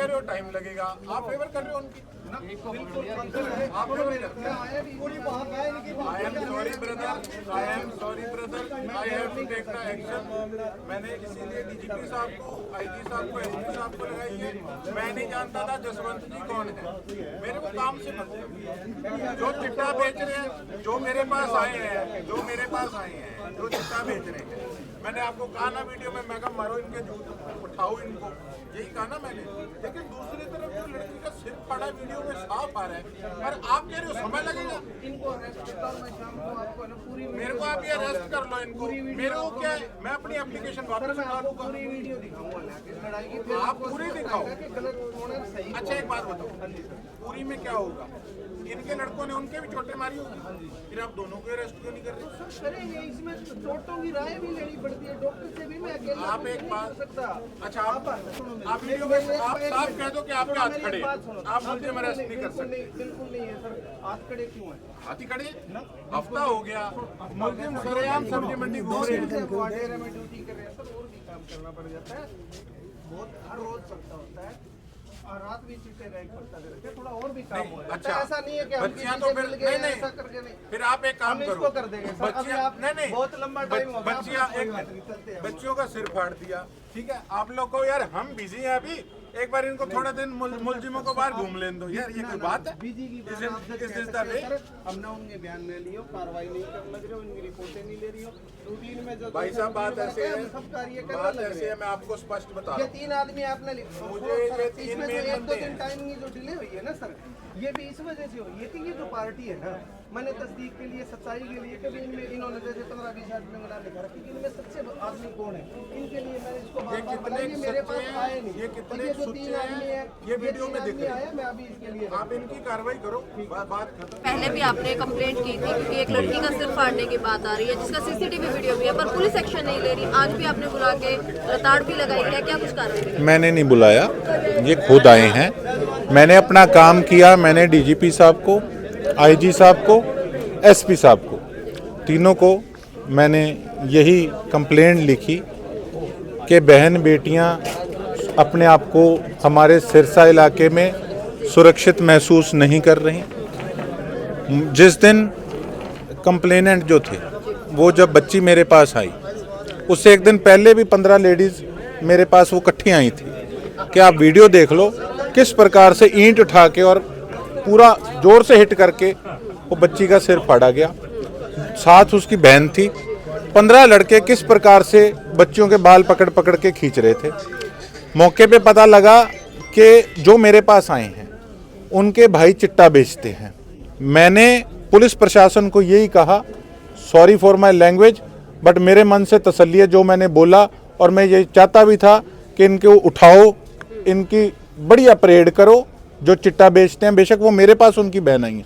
कह रहे हो टाइम लगेगा, आप फेवर कर रहे हो उनकी। I am sorry brother, I have to take the action. मैंने इसीलिए डीजीपी साहब को, आईजी साहब को, एसपी साहब को लगाई है। मैं नहीं जानता था जसवंत जी कौन है, मेरे को काम से मतलब। जो चिट्टा बेच रहे हैं, जो मेरे पास आए हैं, जो चिट्टा बेच रहे हैं, मैंने आपको कहा ना वीडियो में, मैं कहा मारो इनके जूत, उठाओ इनको, यही कहा ना मैंने। लेकिन दूसरी तरफ जो लड़की का सिर पड़ा वीडियो में साफ आ रहा है, और आप कह रहे हो समय लगेगा। इनको अरेस्ट करता हूं मैं शाम को, आपको ना पूरी मेरे को आप ये अरेस्ट कर लो इनको। मेरे को क्या है, मैं अपनी एप्लीकेशन वापस उठा लूंगा, पूरी वीडियो दिखाऊंगा लड़ाई की। आप पूरी दिखाओ। अच्छा एक बात बताओ, पूरी में क्या होगा? इनके लड़कों ने उनके भी छोटे मारी होगी, फिर आप दोनों को अरेस्ट क्यों नहीं कर रहे? करेंगे, इसमें चोटों की राय भी लेनी पड़ती है, डॉक्टर से भी मैं अकेले आप एक बात सकता। अच्छा आप वीडियो में आप साफ कह दो कि आपके हाथ खड़े, आप मुझे अरेस्ट नहीं कर सकते। बिल्कुल नहीं है सर, हाथ खड़े क्यों है? हाथ ही खड़े, हफ्ता हो गया मुलजिम सरेआम सब्जी मंडी घूम रहे हैं, में ड्यूटी कर रहे हैं सर, और भी काम करना पड़ जाता है, बहुत हर रोज चलता होता है, और रात भी चिट्टे रैंक करता करके थोड़ा और भी काम हो जाता है। अच्छा ऐसा नहीं है कि हम बच्चियां तो फिर नहीं, फिर आप एक काम करो, कर देंगे बच्चियां, नहीं बहुत लंबा टाइम हो गया, बच्चियां एक बच्चियों का सिर फाड़ दिया, ठीक है। आप लोग को यार हम बिजी हैं अभी, एक बार इनको थोड़ा दिन मुलजिमों को बाहर घूम लेने दो यार, ये कोई बात है? बिजी की हमने उनके बयान ले लियो, कार्रवाई नहीं कर लग रही हो, उनकी रिपोर्टें नहीं ले रही हो, रूटीन में जो भाई साहब बात ऐसे है, सब कार्य बात ऐसे है, मैं आपको स्पष्ट बता रहा हूं। ये 3 आदमी आपने मुझे ये 3 में 1-2 दिन टाइम की जो डिले हुई है ना सर, ये भी इस वजह से हुई है कि ये जो पार्टी है ना, मैंने तस्दीक के लिए, सच्चाई के लिए, कभी इनमें इन्होंने जैसे 15-20 आदमी बना लिखा रखा कि इनमें सच्चे आदमी कौन है, इनके लिए मैंने इसको बार-बार मेरे पास आए नहीं, ये कितने जो 3 आदमी है, ये वीडियो में दिख रहा है, मैं अभी इसके लिए आप इनकी कार्रवाई करो, बात खत्म। पहले भी आपने कंप्लेंट की थी क्योंकि एक लड़की का सिर फाड़ने की बात आ रही है, जिसका सीसीटीवी वीडियो भी है, पर पुलिस एक्शन नहीं ले रही। आज भी आपने बुला के ताड़ भी लगाई है, क्या कुछ कार्रवाई? मैंने नहीं बुलाया, ये खुद आए हैं, मैंने अपना काम किया। मैंने डीजीपी साहब को, आईजी साहब को, एसपी साहब को, तीनों को मैंने यही कंप्लेंट लिखी कि बहन बेटियां अपने आप को हमारे सिरसा इलाके में सुरक्षित महसूस नहीं कर रही। जिस दिन कंप्लेनेंट जो थे वो जब बच्ची मेरे पास आई, उससे एक दिन पहले भी 15 लेडीज़ मेरे पास वो इकट्ठी आई थी कि आप वीडियो देख लो किस प्रकार से ईंट उठा के और पूरा जोर से हिट करके वो बच्ची का सिर फाड़ा गया। साथ उसकी बहन थी, 15 लड़के किस प्रकार से बच्चियों के बाल पकड़ पकड़ के खींच रहे थे। मौके पे पता लगा कि जो मेरे पास आए हैं उनके भाई चिट्टा बेचते हैं। मैंने पुलिस प्रशासन को यही कहा, sorry for my language, but मेरे मन से तसल्ली है जो मैंने बोला, और मैं ये चाहता भी था कि इनको उठाओ, इनकी बढ़िया परेड करो। जो चिट्टा बेचते हैं, बेशक वो मेरे पास उनकी बहन आई है,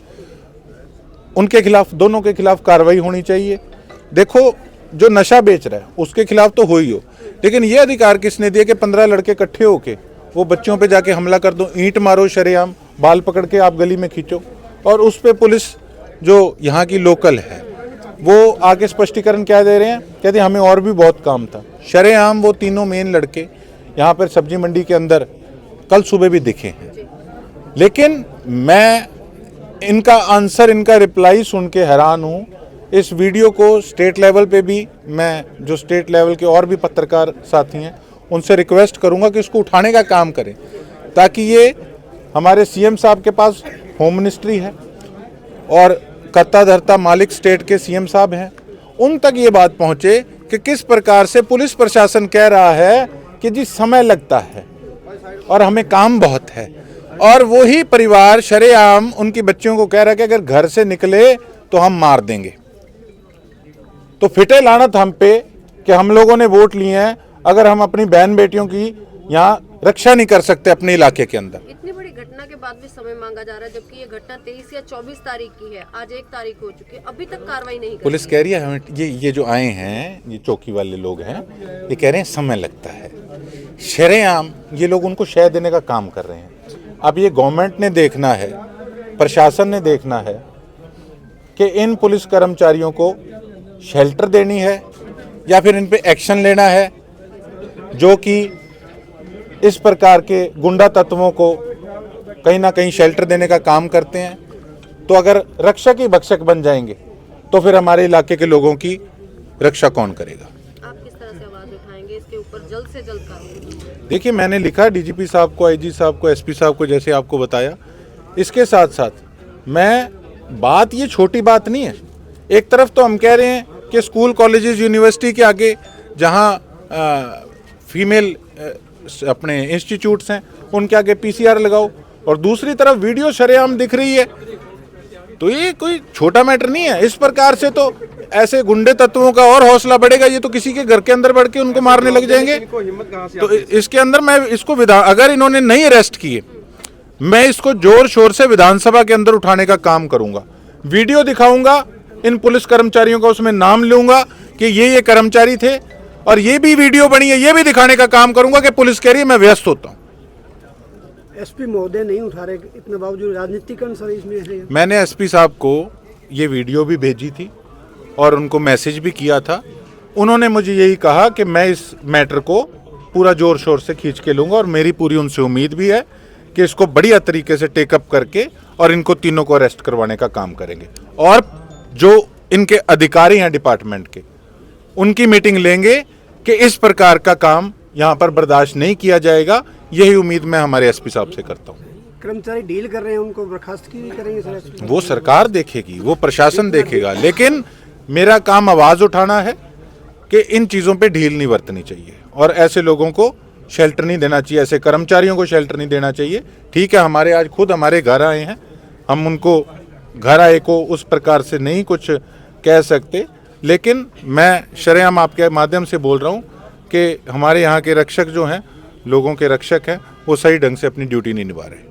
उनके खिलाफ, दोनों के खिलाफ कार्रवाई होनी चाहिए। देखो जो नशा बेच रहा है उसके खिलाफ तो हो ही हो, लेकिन ये अधिकार किसने दिया कि 15 लड़के इकट्ठे होके वो बच्चों पे जाके हमला कर दो, ईंट मारो शरेआम, बाल पकड़ के आप गली में खींचो। और उस पे पुलिस जो यहाँ की लोकल है वो आगे स्पष्टीकरण क्या दे रहे हैं, कहते हमें और भी बहुत काम था। शरेआम वो तीनों मेन लड़के यहाँ पर सब्जी मंडी के अंदर कल सुबह भी दिखे हैं, लेकिन मैं इनका आंसर, इनका रिप्लाई सुन के हैरान हूँ। इस वीडियो को स्टेट लेवल पे भी, मैं जो स्टेट लेवल के और भी पत्रकार साथी हैं उनसे रिक्वेस्ट करूँगा कि इसको उठाने का काम करें, ताकि ये हमारे सीएम साहब के पास होम मिनिस्ट्री है और कर्ता धर्ता मालिक स्टेट के सीएम साहब हैं, उन तक ये बात पहुँचे कि किस प्रकार से पुलिस प्रशासन कह रहा है कि जी समय लगता है और हमें काम बहुत है, और वही परिवार शरेआम उनकी बच्चियों को कह रहा है कि अगर घर से निकले तो हम मार देंगे। तो फिटे लानत हम पे कि हम लोगों ने वोट लिए हैं, अगर हम अपनी बहन बेटियों की यहाँ रक्षा नहीं कर सकते अपने इलाके के अंदर। इतनी बड़ी घटना के बाद भी समय मांगा जा रहा है, जबकि ये घटना 23 या 24 तारीख की है, आज 1 तारीख हो चुकी है, अभी तक कार्रवाई नहीं। पुलिस कह रही है हमें, ये जो आए हैं, ये चौकी वाले लोग हैं, ये कह रहे हैं समय लगता है। शरेआम ये लोग उनको शह देने का काम कर रहे हैं। अब ये गवर्नमेंट ने देखना है, प्रशासन ने देखना है कि इन पुलिस कर्मचारियों को शेल्टर देनी है या फिर इन पे एक्शन लेना है, जो कि इस प्रकार के गुंडा तत्वों को कहीं ना कहीं शेल्टर देने का काम करते हैं, तो अगर रक्षक ही भक्षक बन जाएंगे तो फिर हमारे इलाके के लोगों की रक्षा कौन करेगा। आप किस तरह से आवाज उठाएंगे इसके ऊपर जल्द से जल्द कार्रवाई? देखिए, मैंने लिखा डीजीपी साहब को, आईजी साहब को, एसपी साहब को, जैसे आपको बताया। इसके साथ साथ बात ये छोटी बात नहीं है। एक तरफ तो हम कह रहे हैं कि स्कूल, कॉलेजेस, यूनिवर्सिटी के आगे जहां फीमेल अपने इंस्टीट्यूट्स हैं उनके आगे पीसीआर लगाओ, और दूसरी तरफ वीडियो शरेआम दिख रही है। तो ये कोई छोटा मैटर नहीं है। इस प्रकार से तो ऐसे गुंडे तत्वों का और हौसला बढ़ेगा। ये तो किसी के घर के अंदर बढ़ के उनको मारने लग जाएंगे। तो इसके अंदर मैं इसको अगर इन्होंने नहीं अरेस्ट किए, मैं इसको जोर शोर से विधानसभा के अंदर उठाने का काम करूंगा। वीडियो दिखाऊंगा इन पुलिस कर्मचारियों का, उसमें नाम लूंगा कि ये कर्मचारी थे, और ये भी वीडियो बनी है, ये भी दिखाने का काम करूंगा कि पुलिस कह रही है मैं व्यस्त होता हूं। एसपी महोदय नहीं उठा रहे, इतने बावजूद राजनीतिकरण सर इसमें है। मैंने एसपी साहब को ये वीडियो भी भेजी थी और उनको मैसेज भी किया था। उन्होंने मुझे यही कहा कि मैं इस मैटर को पूरा जोर शोर से खींच के लूंगा, और मेरी पूरी उनसे उम्मीद भी है कि इसको बढ़िया तरीके से टेकअप करके और इनको तीनों को अरेस्ट करवाने का काम करेंगे। और जो इनके अधिकारी हैं डिपार्टमेंट के, उनकी मीटिंग लेंगे कि इस प्रकार का काम यहाँ पर बर्दाश्त नहीं किया जाएगा। यही उम्मीद मैं हमारे एसपी साहब से करता हूँ। कर्मचारी डील कर रहे हैं, उनको बर्खास्त की करेंगे सर एसपी? वो सरकार देखेगी, वो प्रशासन देखेगा, लेकिन मेरा काम आवाज उठाना है कि इन चीज़ों पे ढील नहीं बरतनी चाहिए, और ऐसे लोगों को शेल्टर नहीं देना चाहिए, ऐसे कर्मचारियों को शेल्टर नहीं देना चाहिए। ठीक है, हमारे आज खुद हमारे घर आए हैं, हम उनको घर आए को उस प्रकार से नहीं कुछ कह सकते, लेकिन मैं शरेआम आपके माध्यम से बोल रहा हूँ कि हमारे यहाँ के रक्षक जो हैं, लोगों के रक्षक हैं, वो सही ढंग से अपनी ड्यूटी नहीं निभा रहे।